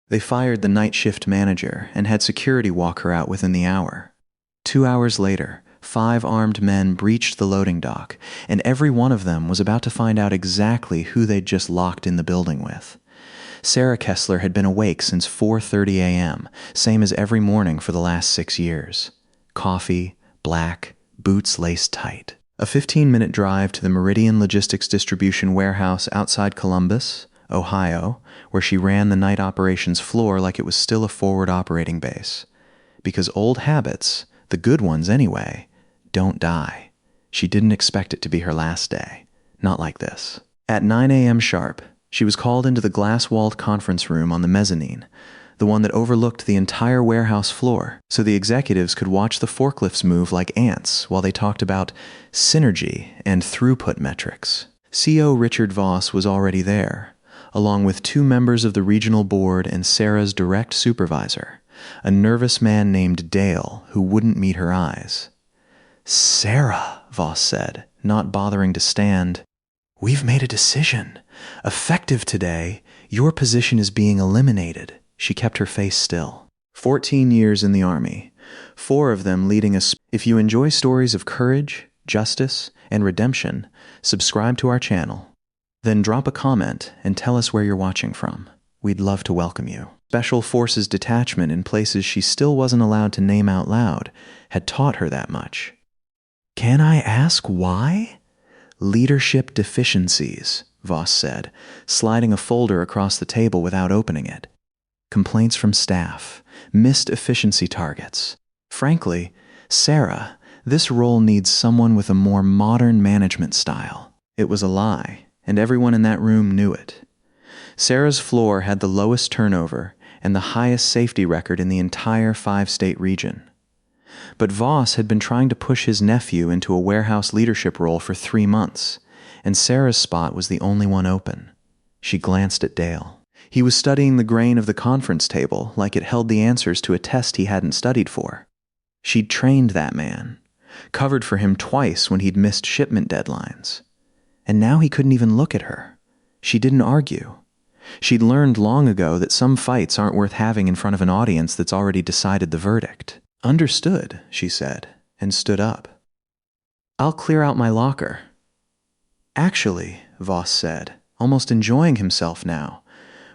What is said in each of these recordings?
They fired the night shift manager and had security walk her out within the hour. 2 hours later, 5 armed men breached the loading dock, and every one of them was about to find out exactly who they'd just locked in the building with. Sarah Kessler had been awake since 4:30 a.m., same as every morning for the last 6 years. Coffee, black, boots laced tight. A 15-minute drive to the Meridian Logistics Distribution Warehouse outside Columbus, Ohio, where she ran the night operations floor like it was still a forward operating base. Because old habits, the good ones anyway, don't die. She didn't expect it to be her last day. Not like this. At 9 a.m. sharp, she was called into the glass-walled conference room on the mezzanine, the one that overlooked the entire warehouse floor, so the executives could watch the forklifts move like ants while they talked about synergy and throughput metrics. CO Richard Voss was already there, along with 2 members of the regional board and Sarah's direct supervisor, a nervous man named Dale who wouldn't meet her eyes. "Sarah," Voss said, not bothering to stand, "we've made a decision. Effective today, your position is being eliminated." She kept her face still. 14 years in the Army, 4 of them leading a... If you enjoy stories of courage, justice, and redemption, subscribe to our channel. Then drop a comment and tell us where you're watching from. We'd love to welcome you. Special Forces detachment in places she still wasn't allowed to name out loud had taught her that much. Can I ask why? Leadership deficiencies, Voss said, sliding a folder across the table without opening it. Complaints from staff, missed efficiency targets. Frankly, Sarah, this role needs someone with a more modern management style. It was a lie, and everyone in that room knew it. Sarah's floor had the lowest turnover and the highest safety record in the entire 5-state region. But Voss had been trying to push his nephew into a warehouse leadership role for 3 months, and Sarah's spot was the only one open. She glanced at Dale. He was studying the grain of the conference table like it held the answers to a test he hadn't studied for. She'd trained that man, covered for him twice when he'd missed shipment deadlines. And now he couldn't even look at her. She didn't argue. She'd learned long ago that some fights aren't worth having in front of an audience that's already decided the verdict. "Understood," she said, and stood up. "I'll clear out my locker." "Actually," Voss said, almost enjoying himself now,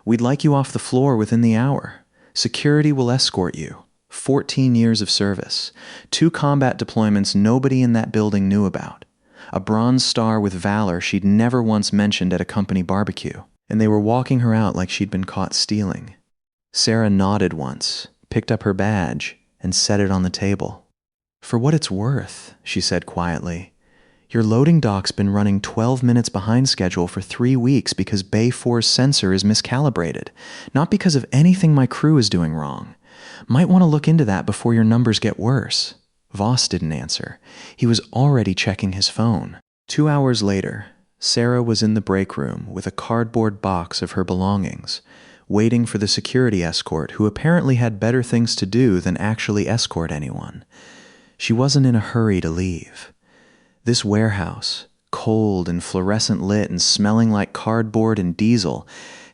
"we'd like you off the floor within the hour. Security will escort you. 14 years of service. 2 combat deployments nobody in that building knew about. A Bronze Star with valor she'd never once mentioned at a company barbecue. And they were walking her out like she'd been caught stealing." Sarah nodded once, picked up her badge, and set it on the table. "For what it's worth," she said quietly, "your loading dock's been running 12 minutes behind schedule for 3 weeks because Bay 4's sensor is miscalibrated, not because of anything my crew is doing wrong. Might want to look into that before your numbers get worse." Voss didn't answer. He was already checking his phone. 2 hours later, Sarah was in the break room with a cardboard box of her belongings, waiting for the security escort who apparently had better things to do than actually escort anyone. She wasn't in a hurry to leave. This warehouse, cold and fluorescent lit and smelling like cardboard and diesel,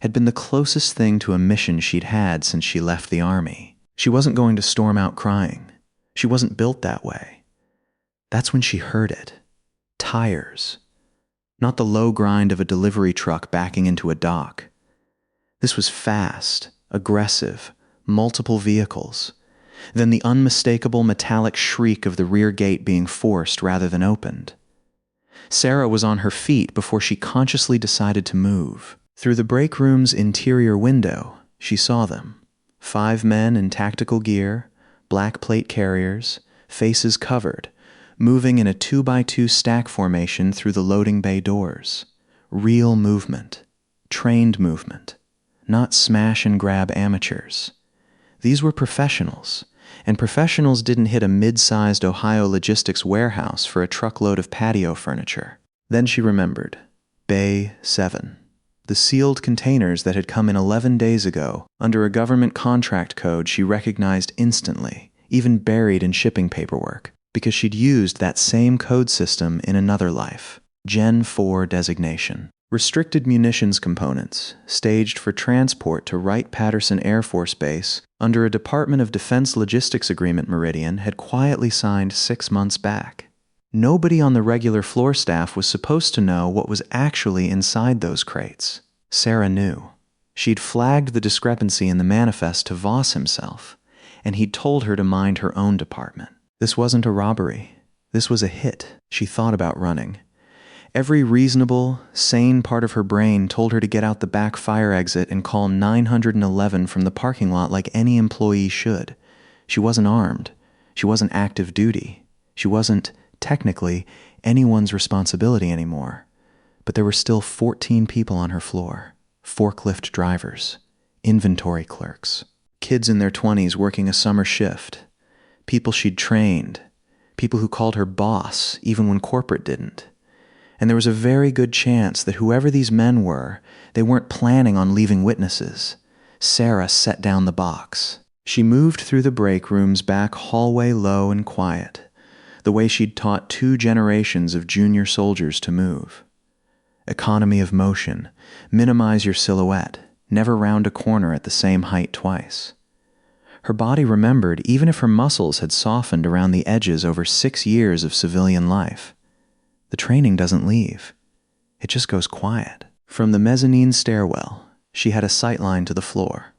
had been the closest thing to a mission she'd had since she left the Army. She wasn't going to storm out crying. She wasn't built that way. That's when she heard it. Tires. Not the low grind of a delivery truck backing into a dock. This was fast, aggressive, multiple vehicles. Then the unmistakable metallic shriek of the rear gate being forced rather than opened. Sarah was on her feet before she consciously decided to move. Through the break room's interior window, she saw them. 5 men in tactical gear, black plate carriers, faces covered, moving in a 2x2 stack formation through the loading bay doors. Real movement. Trained movement. Not smash and grab amateurs. These were professionals, and professionals didn't hit a mid-sized Ohio logistics warehouse for a truckload of patio furniture. Then she remembered. Bay 7. The sealed containers that had come in 11 days ago under a government contract code she recognized instantly, even buried in shipping paperwork, because she'd used that same code system in another life. Gen 4 designation. Restricted munitions components, staged for transport to Wright-Patterson Air Force Base under a Department of Defense logistics agreement Meridian had quietly signed 6 months back. Nobody on the regular floor staff was supposed to know what was actually inside those crates. Sarah knew. She'd flagged the discrepancy in the manifest to Voss himself, and he'd told her to mind her own department. This wasn't a robbery. This was a hit. She thought about running. Every reasonable, sane part of her brain told her to get out the back fire exit and call 911 from the parking lot like any employee should. She wasn't armed. She wasn't active duty. She wasn't, technically, anyone's responsibility anymore. But there were still 14 people on her floor. Forklift drivers, inventory clerks, kids in their 20s working a summer shift, people she'd trained, people who called her boss even when corporate didn't. And there was a very good chance that whoever these men were, they weren't planning on leaving witnesses. Sarah set down the box. She moved through the break room's back hallway low and quiet, the way she'd taught 2 generations of junior soldiers to move. Economy of motion, minimize your silhouette, never round a corner at the same height twice. Her body remembered even if her muscles had softened around the edges over 6 years of civilian life. The training doesn't leave. It just goes quiet. From the mezzanine stairwell, she had a sightline to the floor.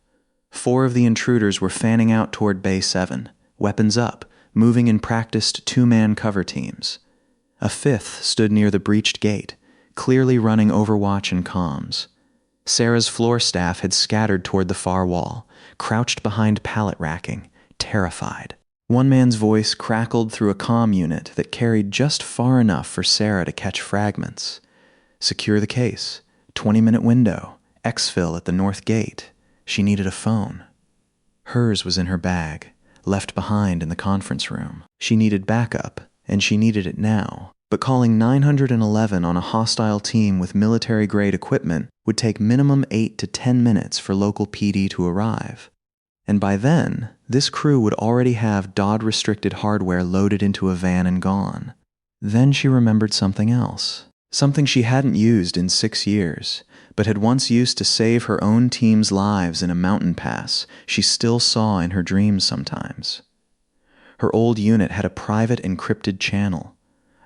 4 of the intruders were fanning out toward Bay 7, weapons up, moving in practiced 2-man cover teams. A 5th stood near the breached gate, clearly running overwatch and comms. Sarah's floor staff had scattered toward the far wall, crouched behind pallet racking, terrified. One man's voice crackled through a comm unit that carried just far enough for Sarah to catch fragments. Secure the case. 20-minute window. Exfil at the north gate. She needed a phone. Hers was in her bag, left behind in the conference room. She needed backup, and she needed it now. But calling 911 on a hostile team with military-grade equipment would take minimum 8 to 10 minutes for local PD to arrive. And by then, this crew would already have DOD-restricted hardware loaded into a van and gone. Then she remembered something else. Something she hadn't used in 6 years, but had once used to save her own team's lives in a mountain pass she still saw in her dreams sometimes. Her old unit had a private encrypted channel.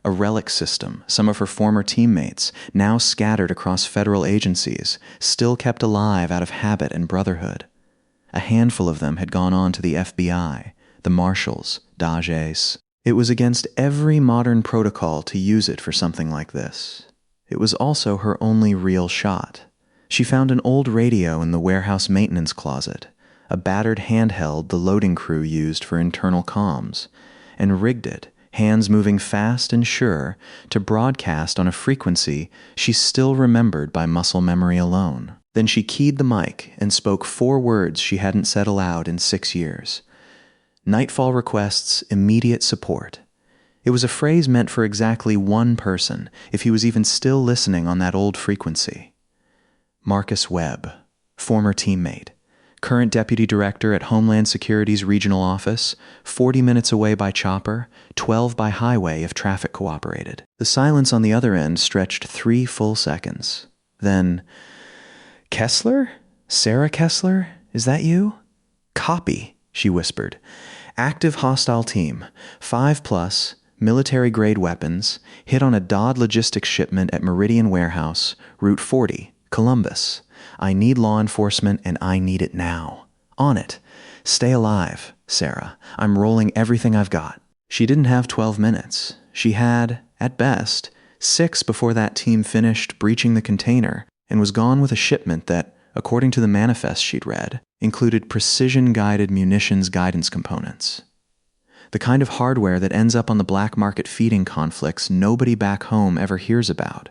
A relic system some of her former teammates, now scattered across federal agencies, still kept alive out of habit and brotherhood. A handful of them had gone on to the FBI, the Marshals, Dages. It was against every modern protocol to use it for something like this. It was also her only real shot. She found an old radio in the warehouse maintenance closet, a battered handheld the loading crew used for internal comms, and rigged it, hands moving fast and sure, to broadcast on a frequency she still remembered by muscle memory alone. Then she keyed the mic and spoke 4 words she hadn't said aloud in 6 years. Nightfall requests immediate support. It was a phrase meant for exactly one person, if he was even still listening on that old frequency. Marcus Webb, former teammate, current deputy director at Homeland Security's regional office, 40 minutes away by chopper, 12 by highway if traffic cooperated. The silence on the other end stretched 3 full seconds. Then, Kessler? Sarah Kessler? Is that you? Copy, she whispered. Active hostile team, 5+, military-grade weapons, hit on a DOD logistics shipment at Meridian Warehouse, Route 40, Columbus. I need law enforcement and I need it now. On it. Stay alive, Sarah. I'm rolling everything I've got. She didn't have 12 minutes. She had, at best, 6 before that team finished breaching the container and was gone with a shipment that, according to the manifest she'd read, included precision-guided munitions guidance components. The kind of hardware that ends up on the black market feeding conflicts nobody back home ever hears about.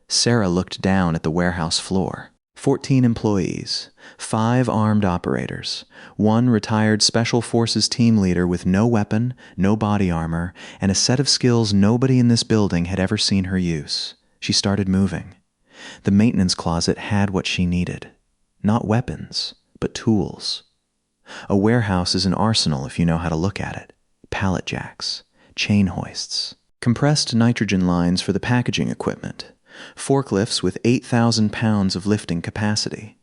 Sarah looked down at the warehouse floor. 14 employees, 5 armed operators, 1 retired Special Forces team leader with no weapon, no body armor, and a set of skills nobody in this building had ever seen her use. She started moving. The maintenance closet had what she needed. Not weapons, but tools. A warehouse is an arsenal if you know how to look at it. Pallet jacks, chain hoists, compressed nitrogen lines for the packaging equipment, forklifts with 8,000 pounds of lifting capacity.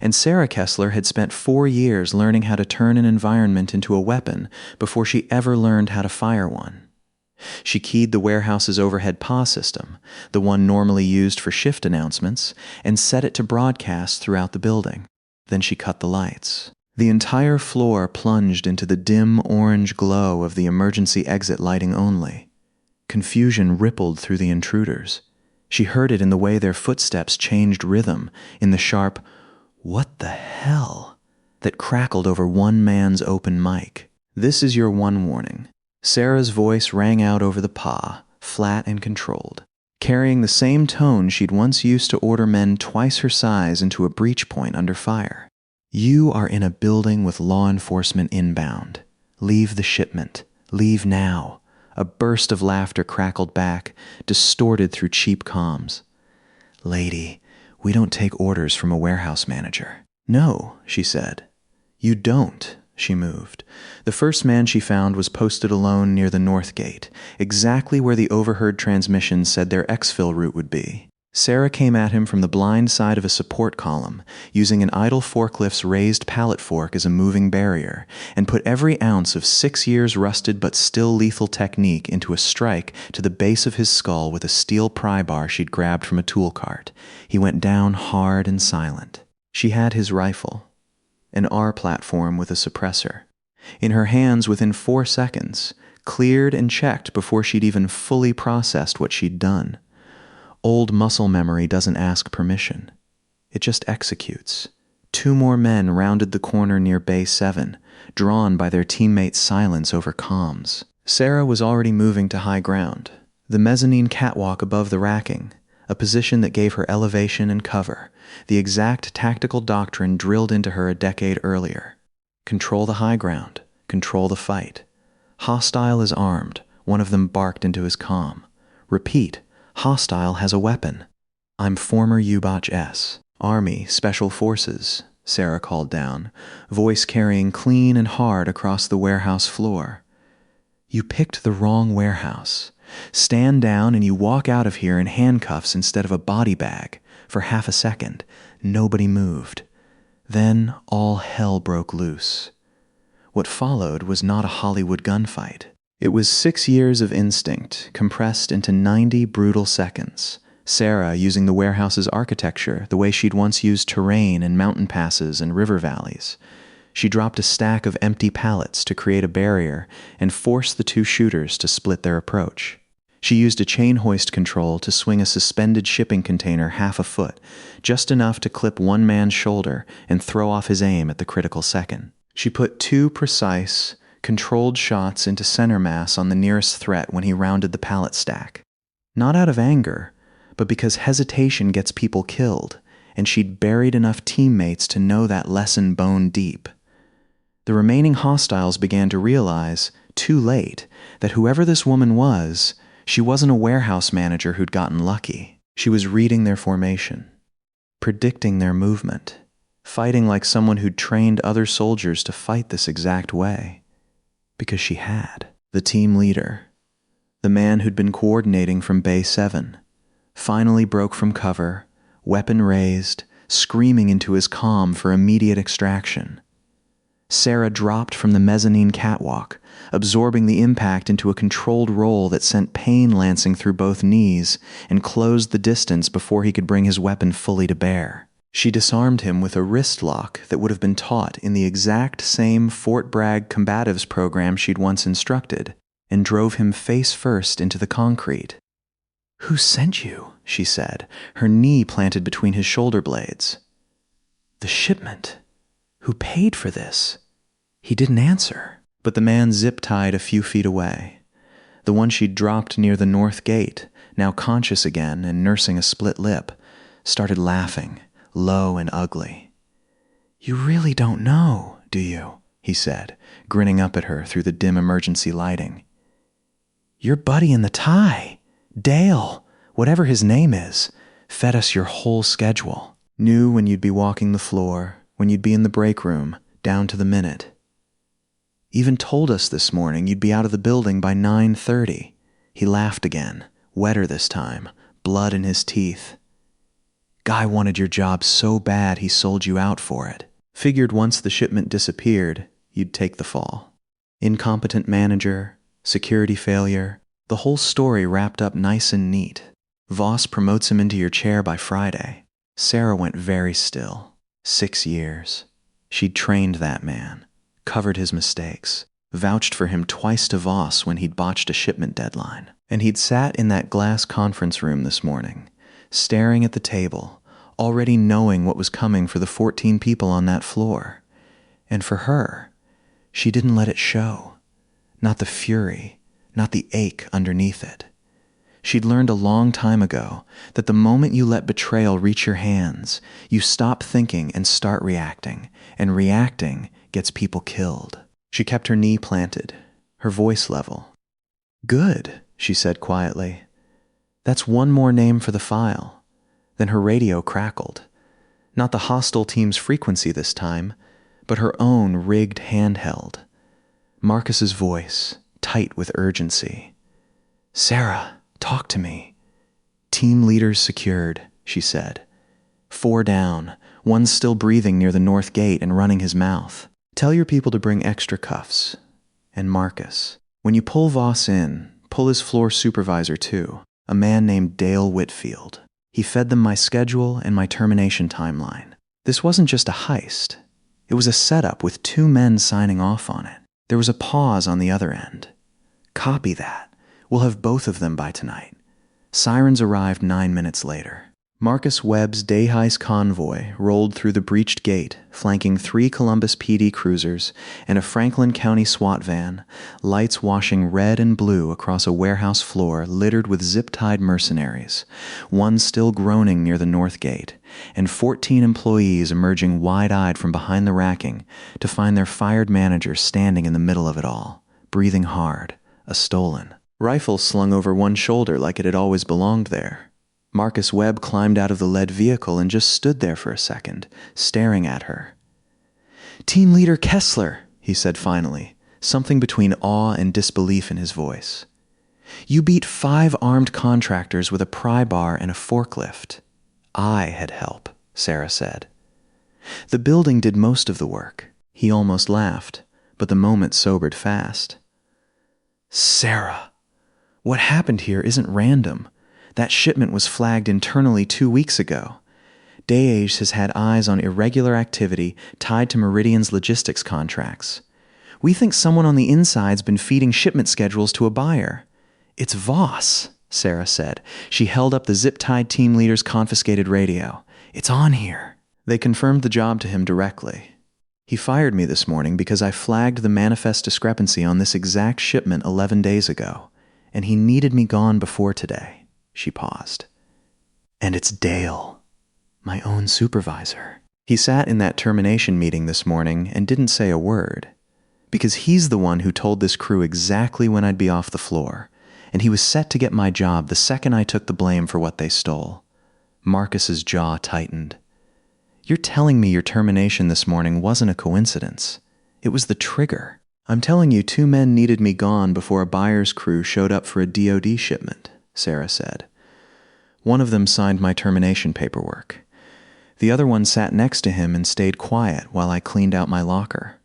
And Sarah Kessler had spent 4 years learning how to turn an environment into a weapon before she ever learned how to fire one. She keyed the warehouse's overhead PA system, the one normally used for shift announcements, and set it to broadcast throughout the building. Then she cut the lights. The entire floor plunged into the dim orange glow of the emergency exit lighting only. Confusion rippled through the intruders. She heard it in the way their footsteps changed rhythm, in the sharp, "What the hell?" that crackled over one man's open mic. "This is your one warning." Sarah's voice rang out over the PA, flat and controlled, carrying the same tone she'd once used to order men twice her size into a breach point under fire. "You are in a building with law enforcement inbound. Leave the shipment. Leave now." A burst of laughter crackled back, distorted through cheap comms. "Lady, we don't take orders from a warehouse manager." "No," she said. "You don't." She moved. The first man she found was posted alone near the north gate, exactly where the overheard transmission said their exfil route would be. Sarah came at him from the blind side of a support column, using an idle forklift's raised pallet fork as a moving barrier, and put every ounce of 6 years rusted but still lethal technique into a strike to the base of his skull with a steel pry bar she'd grabbed from a tool cart. He went down hard and silent. She had his rifle, an R platform with a suppressor, in her hands within 4 seconds, cleared and checked before she'd even fully processed what she'd done. Old muscle memory doesn't ask permission. It just executes. 2 more men rounded the corner near Bay 7, drawn by their teammates' silence over comms. Sarah was already moving to high ground, the mezzanine catwalk above the racking, a position that gave her elevation and cover, the exact tactical doctrine drilled into her a decade earlier. Control the high ground, control the fight. Hostile is armed, one of them barked into his comm. Repeat, hostile has a weapon. "I'm former U-Botch S. Army Special Forces," Sarah called down, voice carrying clean and hard across the warehouse floor. "You picked the wrong warehouse. Stand down and you walk out of here in handcuffs instead of a body bag." For half a second, nobody moved. Then all hell broke loose. What followed was not a Hollywood gunfight. It was 6 years of instinct, compressed into 90 brutal seconds. Sarah using the warehouse's architecture the way she'd once used terrain and mountain passes and river valleys. She dropped a stack of empty pallets to create a barrier and force the 2 shooters to split their approach. She used a chain hoist control to swing a suspended shipping container half a foot, just enough to clip one man's shoulder and throw off his aim at the critical second. She put 2 precise, controlled shots into center mass on the nearest threat when he rounded the pallet stack. Not out of anger, but because hesitation gets people killed, and she'd buried enough teammates to know that lesson bone deep. The remaining hostiles began to realize, too late, that whoever this woman was, she wasn't a warehouse manager who'd gotten lucky. She was reading their formation, predicting their movement, fighting like someone who'd trained other soldiers to fight this exact way. Because she had. The team leader, the man who'd been coordinating from Bay 7, finally broke from cover, weapon raised, screaming into his comm for immediate extraction. Sarah dropped from the mezzanine catwalk, absorbing the impact into a controlled roll that sent pain lancing through both knees and closed the distance before he could bring his weapon fully to bear. She disarmed him with a wrist lock that would have been taught in the exact same Fort Bragg combatives program she'd once instructed, and drove him face first into the concrete. "Who sent you?" she said, her knee planted between his shoulder blades. "The shipment. Who paid for this?" He didn't answer, but the man zip-tied a few feet away. The one she'd dropped near the north gate, now conscious again and nursing a split lip, started laughing, low and ugly. "You really don't know, do you?" he said, grinning up at her through the dim emergency lighting. "Your buddy in the tie, Dale, whatever his name is, fed us your whole schedule. Knew when you'd be walking the floor, when you'd be in the break room, down to the minute. Even told us this morning you'd be out of the building by 9:30. He laughed again, wetter this time, blood in his teeth. Guy wanted your job so bad he sold you out for it. Figured once the shipment disappeared, you'd take the fall. Incompetent manager, security failure, the whole story wrapped up nice and neat. Voss promotes him into your chair by Friday. Sarah went very still. 6 years. She'd trained that man, covered his mistakes, vouched for him twice to Voss when he'd botched a shipment deadline. And he'd sat in that glass conference room this morning, staring at the table, already knowing what was coming for the 14 people on that floor. And for her, she didn't let it show. Not the fury, not the ache underneath it. She'd learned a long time ago that the moment you let betrayal reach your hands, you stop thinking and start reacting, and reacting gets people killed. She kept her knee planted, her voice level. Good, she said quietly. That's one more name for the file. Then her radio crackled. Not the hostile team's frequency this time, but her own rigged handheld. Marcus's voice, tight with urgency. Sarah, talk to me. Team leaders secured, she said. 4 down, 1 still breathing near the north gate and running his mouth. Tell your people to bring extra cuffs. And Marcus, when you pull Voss in, pull his floor supervisor too, a man named Dale Whitfield. He fed them my schedule and my termination timeline. This wasn't just a heist. It was a setup with 2 men signing off on it. There was a pause on the other end. Copy that. We'll have both of them by tonight. Sirens arrived 9 minutes later. Marcus Webb's day heist convoy rolled through the breached gate, flanking 3 Columbus PD cruisers and a Franklin County SWAT van, lights washing red and blue across a warehouse floor littered with zip-tied mercenaries, 1 still groaning near the north gate, and 14 employees emerging wide-eyed from behind the racking to find their fired manager standing in the middle of it all, breathing hard, a stolen. Rifle slung over one shoulder like it had always belonged there. Marcus Webb climbed out of the lead vehicle and just stood there for a second, staring at her. Team leader Kessler, he said finally, something between awe and disbelief in his voice. You beat 5 armed contractors with a pry bar and a forklift. I had help, Sarah said. The building did most of the work. He almost laughed, but the moment sobered fast. Sarah, what happened here isn't random. That shipment was flagged internally 2 weeks ago. DayAge has had eyes on irregular activity tied to Meridian's logistics contracts. We think someone on the inside's been feeding shipment schedules to a buyer. It's Voss, Sarah said. She held up the zip-tied team leader's confiscated radio. It's on here. They confirmed the job to him directly. He fired me this morning because I flagged the manifest discrepancy on this exact shipment 11 days ago, and he needed me gone before today. She paused. And it's Dale, my own supervisor. He sat in that termination meeting this morning and didn't say a word, because he's the one who told this crew exactly when I'd be off the floor, and he was set to get my job the second I took the blame for what they stole. Marcus's jaw tightened. You're telling me your termination this morning wasn't a coincidence. It was the trigger. I'm telling you 2 men needed me gone before a buyer's crew showed up for a DoD shipment, Sarah said. One of them signed my termination paperwork. The other one sat next to him and stayed quiet while I cleaned out my locker.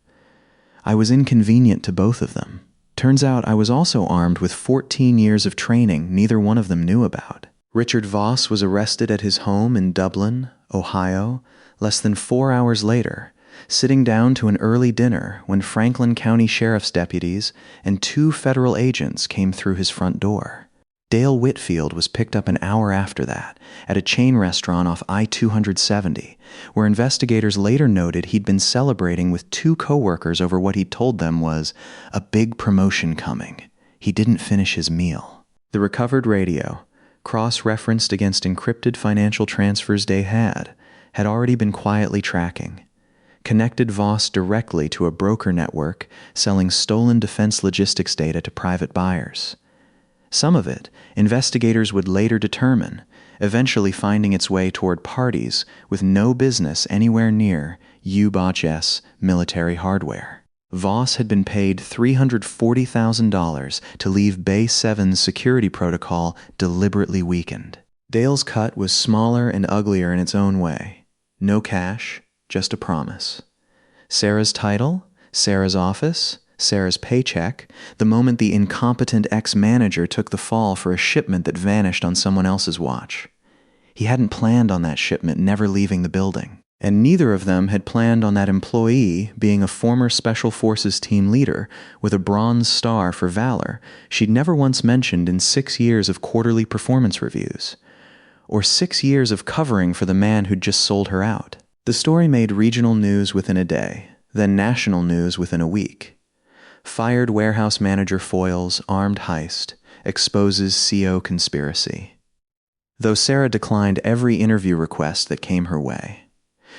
I was inconvenient to both of them. Turns out I was also armed with 14 years of training neither one of them knew about. Richard Voss was arrested at his home in Dublin, Ohio, less than 4 hours later, sitting down to an early dinner when Franklin County Sheriff's deputies and 2 federal agents came through his front door. Dale Whitfield was picked up an hour after that at a chain restaurant off I-270, where investigators later noted he'd been celebrating with 2 coworkers over what he'd told them was a big promotion coming. He didn't finish his meal. The recovered radio, cross-referenced against encrypted financial transfers Day had already been quietly tracking. Connected Voss directly to a broker network selling stolen defense logistics data to private buyers. Some of it, investigators would later determine, eventually finding its way toward parties with no business anywhere near U-Botch-S military hardware. Voss had been paid $340,000 to leave Bay 7's security protocol deliberately weakened. Dale's cut was smaller and uglier in its own way. No cash, just a promise. Sarah's title, Sarah's office, Sarah's paycheck, the moment the incompetent ex-manager took the fall for a shipment that vanished on someone else's watch. He hadn't planned on that shipment never leaving the building. And neither of them had planned on that employee being a former Special Forces team leader with a Bronze Star for valor she'd never once mentioned in 6 years of quarterly performance reviews. Or 6 years of covering for the man who'd just sold her out. The story made regional news within a day, then national news within a week. Fired warehouse manager foils armed heist, exposes CO conspiracy. Though Sarah declined every interview request that came her way.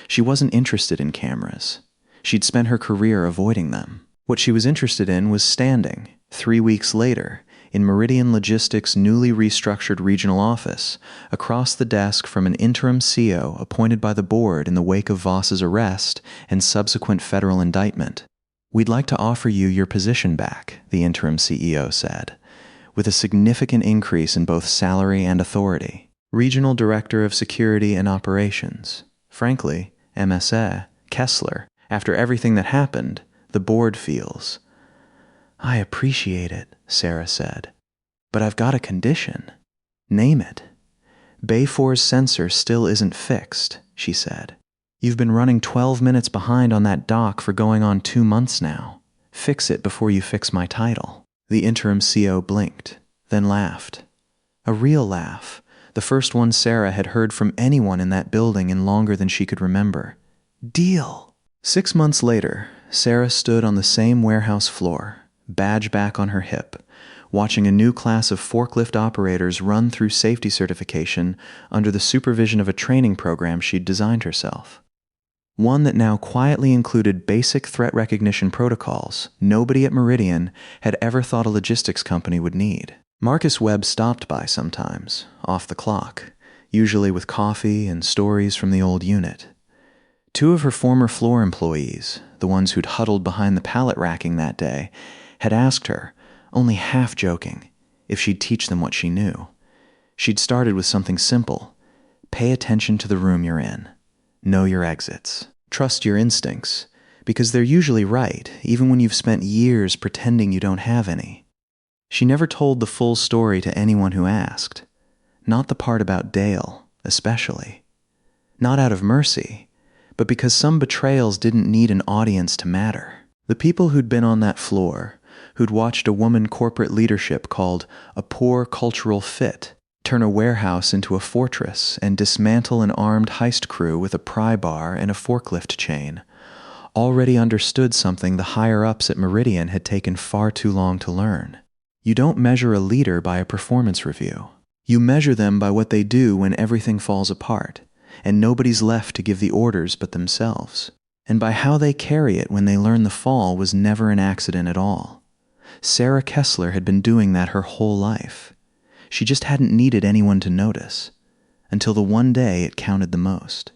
She wasn't interested in cameras. She'd spent her career avoiding them. What she was interested in was standing, 3 weeks later, in Meridian Logistics' newly restructured regional office, across the desk from an interim CO appointed by the board in the wake of Voss's arrest and subsequent federal indictment. "We'd like to offer you your position back," the interim CEO said, "with a significant increase in both salary and authority. Regional Director of Security and Operations. Frankly, MSA, Kessler, after everything that happened, the board feels." "I appreciate it," Sarah said. "But I've got a condition." "Name it." "Bay 4's sensor still isn't fixed," she said. "You've been running 12 minutes behind on that dock for going on 2 months now. Fix it before you fix my title." The interim CO blinked, then laughed. A real laugh. The first one Sarah had heard from anyone in that building in longer than she could remember. Deal! 6 months later, Sarah stood on the same warehouse floor, badge back on her hip, watching a new class of forklift operators run through safety certification under the supervision of a training program she'd designed herself. One that now quietly included basic threat recognition protocols nobody at Meridian had ever thought a logistics company would need. Marcus Webb stopped by sometimes, off the clock, usually with coffee and stories from the old unit. 2 of her former floor employees, the ones who'd huddled behind the pallet racking that day, had asked her, only half joking, if she'd teach them what she knew. She'd started with something simple. Pay attention to the room you're in. Know your exits. Trust your instincts, because they're usually right, even when you've spent years pretending you don't have any. She never told the full story to anyone who asked. Not the part about Dale, especially. Not out of mercy, but because some betrayals didn't need an audience to matter. The people who'd been on that floor, who'd watched a woman corporate leadership called a poor cultural fit turn a warehouse into a fortress and dismantle an armed heist crew with a pry bar and a forklift chain, already understood something the higher-ups at Meridian had taken far too long to learn. You don't measure a leader by a performance review. You measure them by what they do when everything falls apart, and nobody's left to give the orders but themselves, and by how they carry it when they learn the fall was never an accident at all. Sarah Kessler had been doing that her whole life. She just hadn't needed anyone to notice, until the one day it counted the most.